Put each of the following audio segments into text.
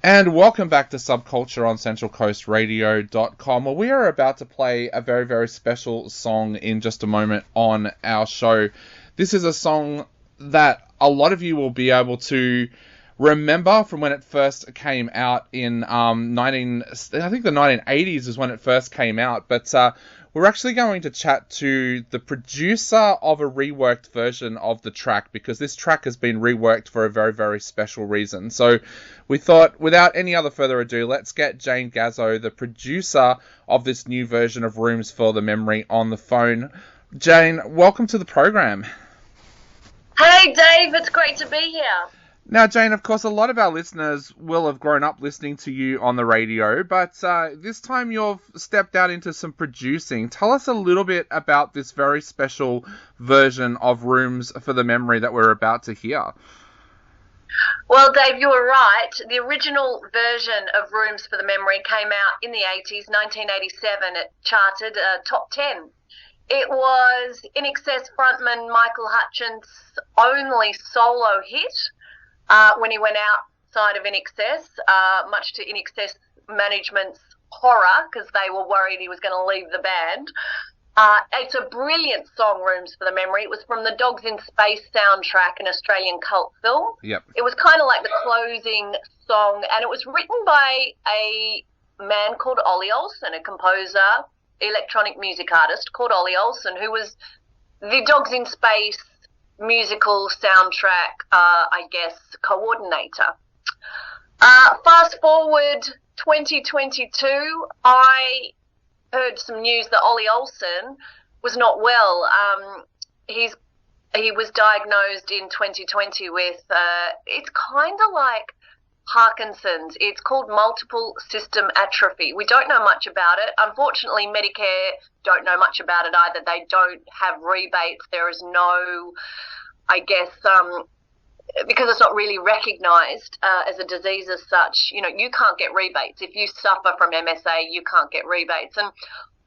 And welcome back to Subculture on CentralCoastRadio.com, where we are about to play a very, very special song in just a moment on our show. This is a song that a lot of you will be able to remember from when it first came out in I think the 1980s is when it first came out, but we're actually going to chat to the producer of a reworked version of the track, because this track has been reworked for a very, very special reason. So we thought, without any other further ado, let's get Jane Gazzo, the producer of this new version of Rooms for the Memory, on the phone. Jane, welcome to the program. Hey Dave, it's great to be here. Now, Jane, of course, a lot of our listeners will have grown up listening to you on the radio, but this time you've stepped out into some producing. Tell us a little bit about this very special version of Rooms for the Memory that we're about to hear. Well, Dave, you were right. The original version of Rooms for the Memory came out in the 80s, 1987. It charted top 10. It was INXS frontman Michael Hutchins' only solo hit. When he went outside of INXS, much to INXS management's horror, because they were worried he was going to leave the band. It's a brilliant song, Rooms for the Memory. It was from the Dogs in Space soundtrack, an Australian cult film. Yep. It was kind of like the closing song, and it was written by a man called Ollie Olsen, a composer, electronic music artist called Ollie Olsen, who was the Dogs in Space musical soundtrack, coordinator. Fast forward 2022, I heard some news that Ollie Olsen was not well. He was diagnosed in 2020 with, it's kind of like Parkinson's. It's called multiple system atrophy. We don't know much about it. Unfortunately, Medicare don't know much about it either. They don't have rebates. There is no, because it's not really recognised as a disease as such, you can't get rebates. If you suffer from MSA, you can't get rebates. And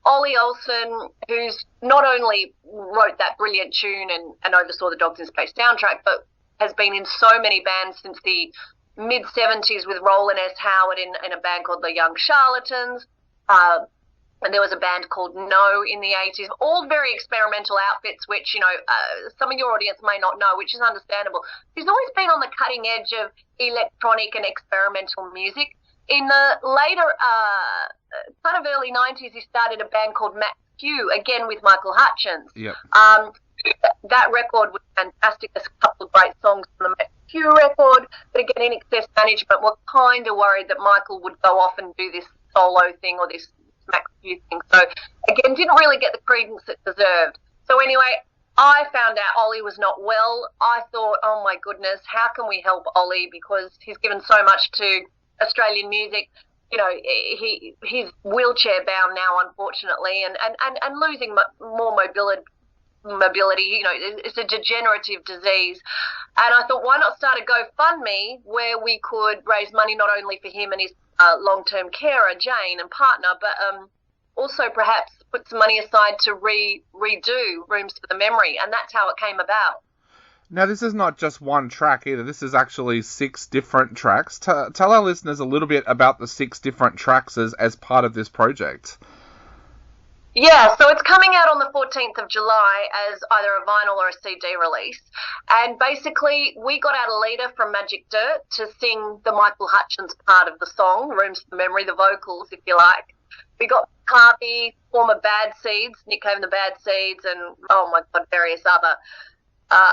Ollie Olsen, who's not only wrote that brilliant tune and oversaw the Dogs in Space soundtrack, but has been in so many bands since the mid-70s with Roland S. Howard in a band called the Young Charlatans. And there was a band called No in the 80s, all very experimental outfits, which, some of your audience may not know, which is understandable. He's always been on the cutting edge of electronic and experimental music. In the later, kind of early 90s, he started a band called Matt Q, again with Michael Hutchins. Yep. That record was fantastic. There's a couple of great songs from the Matt Q record, but again, INXS management were kind of worried that Michael would go off and do this solo thing or this Max Q thing. So again, didn't really get the credence it deserved. So anyway, I found out Ollie was not well. I thought, oh my goodness, how can we help Ollie, because he's given so much to Australian music. He's wheelchair bound now, unfortunately, and losing more mobility. It's a degenerative disease. And I thought, why not start a GoFundMe where we could raise money not only for him and his long-term carer, Jane, and partner, but also perhaps put some money aside to redo Rooms for the Memory. And that's how it came about. Now, this is not just one track either. This is actually 6 different tracks. Tell our listeners a little bit about the 6 different tracks as part of this project. Yeah, so it's coming out on the 14th of July as either a vinyl or a CD release. And basically, we got out a leader from Magic Dirt to sing the Michael Hutchins part of the song, Rooms for the Memory, the vocals, if you like. We got Harvey, former Bad Seeds, Nick Cave and the Bad Seeds, and, oh my God, various other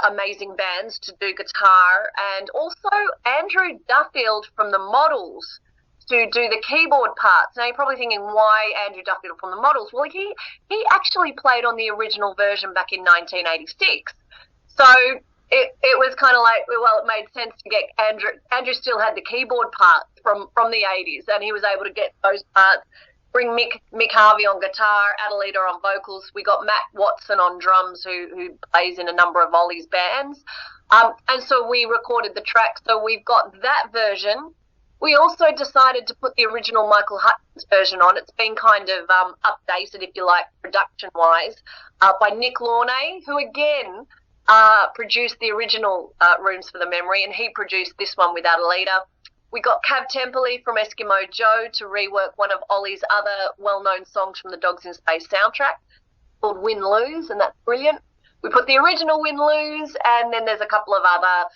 amazing bands to do guitar. And also Andrew Duffield from the Models to do the keyboard parts. Now, you're probably thinking, why Andrew Duffield from the Models? Well, he actually played on the original version back in 1986. So it was kind of like, well, it made sense to get Andrew. Andrew still had the keyboard parts from the 80s, and he was able to get those parts, bring Mick Harvey on guitar, Adelita on vocals. We got Matt Watson on drums, who plays in a number of Ollie's bands. And so we recorded the track. So we've got that version. We also decided to put the original Michael Hutchins version on. It's been kind of updated, if you like, production-wise, by Nick Launay, who again produced the original Rooms for the Memory, and he produced this one with Adelita. We got Cav Temperley from Eskimo Joe to rework one of Ollie's other well-known songs from the Dogs in Space soundtrack called Win-Lose, and that's brilliant. We put the original Win-Lose, and then there's a couple of other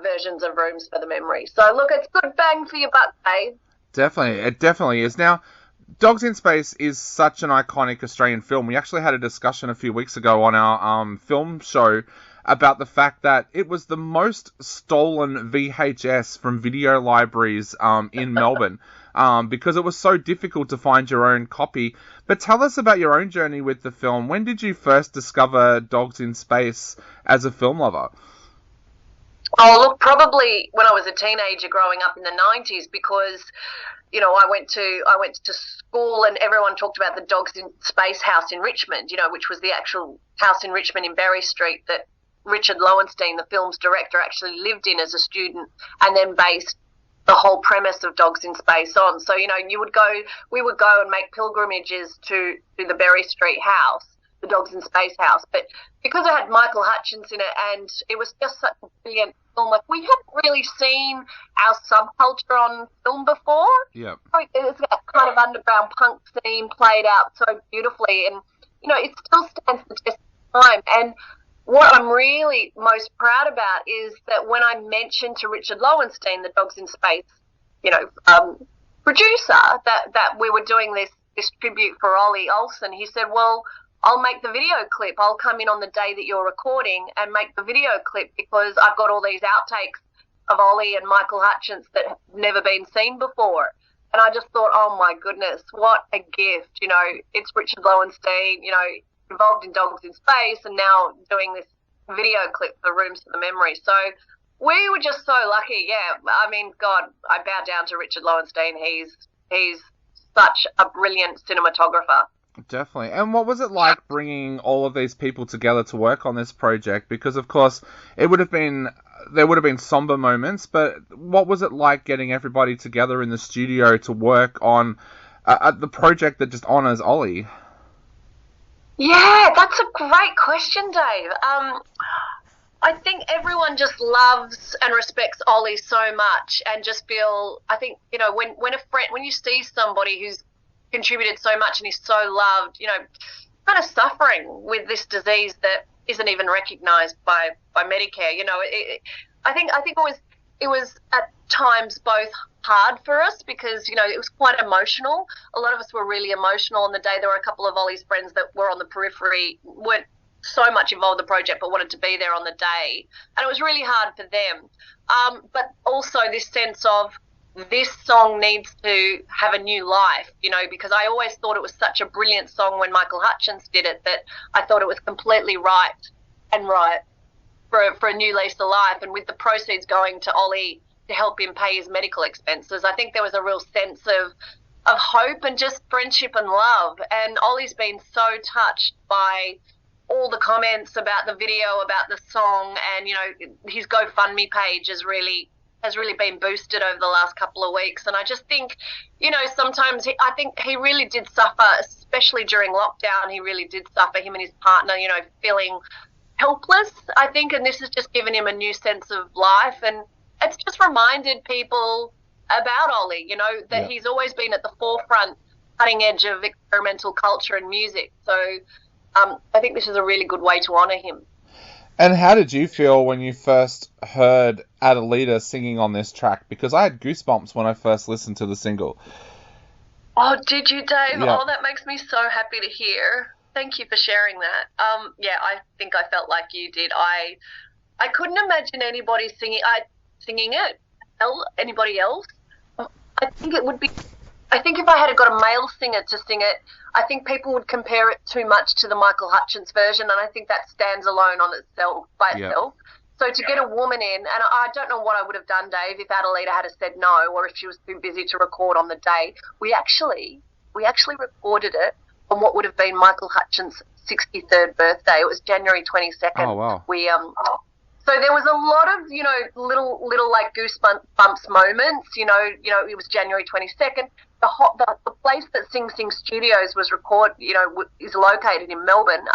versions of Rooms for the Memory. So, look, it's good bang for your buck, Dave. Definitely. It definitely is. Now, Dogs in Space is such an iconic Australian film. We actually had a discussion a few weeks ago on our film show about the fact that it was the most stolen VHS from video libraries in Melbourne because it was so difficult to find your own copy. But tell us about your own journey with the film. When did you first discover Dogs in Space as a film lover? Oh, look, probably when I was a teenager growing up in the 90s, because, you know, I went to school and everyone talked about the Dogs in Space house in Richmond, you know, which was the actual house in Richmond in Berry Street that Richard Lowenstein, the film's director, actually lived in as a student and then based the whole premise of Dogs in Space on. So, you know, we would go and make pilgrimages to the Berry Street house, the Dogs in Space house. But because it had Michael Hutchence in it and it was just such a brilliant film, like we hadn't really seen our subculture on film before. Yeah. It's that kind of underground punk scene played out so beautifully, and, you know, it still stands the test of time. And what I'm really most proud about is that when I mentioned to Richard Lowenstein, the Dogs in Space, you know, producer, that we were doing this tribute for Ollie Olsen, he said, well, I'll make the video clip. I'll come in on the day that you're recording and make the video clip because I've got all these outtakes of Ollie and Michael Hutchence that have never been seen before. And I just thought, oh my goodness, what a gift. You know, it's Richard Lowenstein, you know, involved in Dogs in Space and now doing this video clip for Rooms for the Memory. So we were just so lucky. Yeah, I mean, God, I bow down to Richard Lowenstein. He's such a brilliant cinematographer. Definitely. And what was it like bringing all of these people together to work on this project? Because, of course, there would have been somber moments, but what was it like getting everybody together in the studio to work on the project that just honours Ollie? Yeah, that's a great question, Dave. I think everyone just loves and respects Ollie so much, and just feel, I think, you know, when you see somebody who's contributed so much and is so loved, you know, kind of suffering with this disease that isn't even recognised by Medicare. You know, I think it was at times both hard for us because, you know, it was quite emotional. A lot of us were really emotional on the day. There were a couple of Ollie's friends that were on the periphery, weren't so much involved in the project but wanted to be there on the day, and it was really hard for them. But also this sense of this song needs to have a new life, you know, because I always thought it was such a brilliant song when Michael Hutchence did it that I thought it was completely right for a new lease of life. And with the proceeds going to Ollie to help him pay his medical expenses, I think there was a real sense of hope and just friendship and love. And Ollie's been so touched by all the comments about the video, about the song, and, you know, his GoFundMe page has really been boosted over the last couple of weeks. And I just think, you know, sometimes I think he really did suffer, especially during lockdown. He really did suffer, him and his partner, you know, feeling helpless, I think, and this has just given him a new sense of life. And it's just reminded people about Ollie, you know, that he's always been at the forefront, cutting edge of experimental culture and music. So I think this is a really good way to honour him. And how did you feel when you first heard Adelita singing on this track? Because I had goosebumps when I first listened to the single. Oh, did you, Dave? Yeah. Oh, that makes me so happy to hear. Thank you for sharing that. Yeah, I think I felt like you did. I couldn't imagine anybody singing it. Anybody else? I think it would be. I think if I had got a male singer to sing it, I think people would compare it too much to the Michael Hutchence version, and I think that stands alone on itself by itself. So to get a woman in, and I don't know what I would have done, Dave, if Adelita had said no, or if she was too busy to record on the day. We actually recorded it on what would have been Michael Hutchence' 63rd birthday. It was January 22nd. Oh, wow. So there was a lot of, you know, little like goosebumps moments. You know, it was January 22nd. The place that Sing Sing Studios was is located in Melbourne.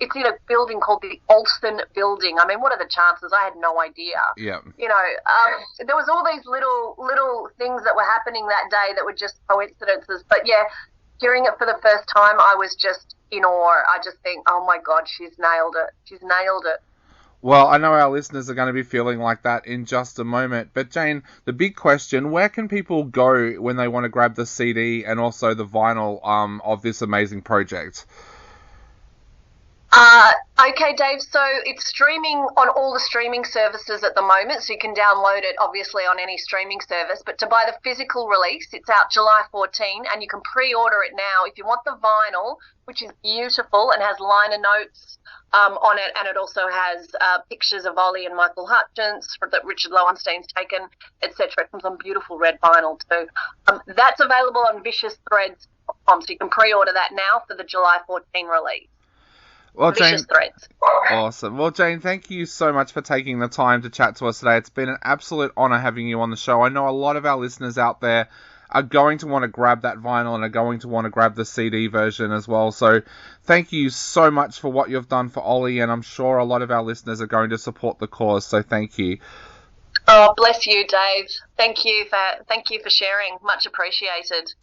it's in a building called the Olsen Building. I mean, what are the chances? I had no idea. Yeah. You know, there was all these little things that were happening that day that were just coincidences. But yeah, hearing it for the first time, I was just in awe. I just think, oh my God, she's nailed it. She's nailed it. Well, I know our listeners are going to be feeling like that in just a moment. But Jane, the big question, where can people go when they want to grab the CD and also the vinyl of this amazing project? Okay, Dave, so it's streaming on all the streaming services at the moment, so you can download it, obviously, on any streaming service. But to buy the physical release, it's out July 14, and you can pre-order it now. If you want the vinyl, which is beautiful and has liner notes on it, and it also has pictures of Ollie and Michael Hutchence that Richard Lowenstein's taken, etc. It comes on beautiful red vinyl too. That's available on viciousthreads.com, so you can pre-order that now for the July 14 release. Well, Jane, Threads. Awesome. Well, Jane, thank you so much for taking the time to chat to us today. It's been an absolute honour having you on the show. I know a lot of our listeners out there are going to want to grab that vinyl and are going to want to grab the CD version as well. So thank you so much for what you've done for Ollie, and I'm sure a lot of our listeners are going to support the cause. So thank you. Oh, bless you, Dave. Thank you for sharing. Much appreciated.